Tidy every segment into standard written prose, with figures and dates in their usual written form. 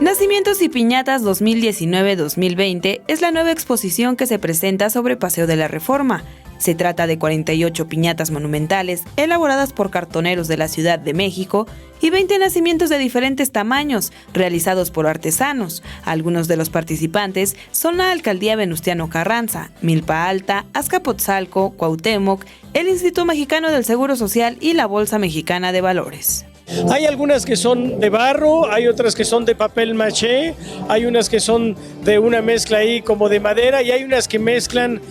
Nacimientos y Piñatas 2019-2020 es la nueva exposición que se presenta sobre Paseo de la Reforma. Se trata de 48 piñatas monumentales elaboradas por cartoneros de la Ciudad de México y 20 nacimientos de diferentes tamaños realizados por artesanos. Algunos de los participantes son la Alcaldía Venustiano Carranza, Milpa Alta, Azcapotzalco, Cuauhtémoc, el Instituto Mexicano del Seguro Social y la Bolsa Mexicana de Valores. Hay algunas que son de barro, hay otras que son de papel maché, hay unas que son de una mezcla ahí como de madera y hay unas que mezclan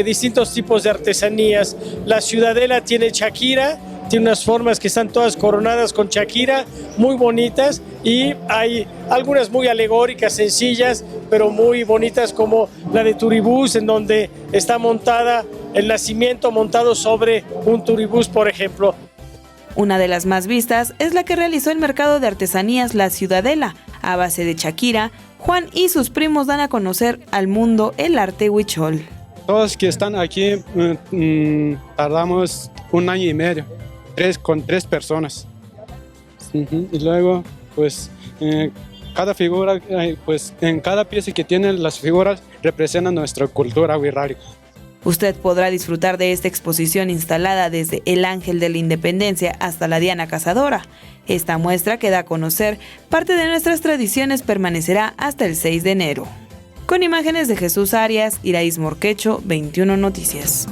distintos tipos de artesanías. La Ciudadela tiene Shakira, tiene unas formas que están todas coronadas con Shakira, muy bonitas, y hay algunas muy alegóricas, sencillas, pero muy bonitas, como la de Turibús, en donde está montada el nacimiento montado sobre un turibús, por ejemplo. Una de las más vistas es la que realizó el mercado de artesanías La Ciudadela. A base de Shakira, Juan y sus primos dan a conocer al mundo el arte huichol. Todos que están aquí tardamos 1 año y medio, con 3 personas. Y luego, pues, cada figura, pues, en cada pieza que tienen las figuras representan nuestra cultura wixárika. Usted podrá disfrutar de esta exposición instalada desde el Ángel de la Independencia hasta la Diana Cazadora. Esta muestra que da a conocer parte de nuestras tradiciones permanecerá hasta el 6 de enero. Con imágenes de Jesús Arias, Iraís Morquecho, 21 Noticias.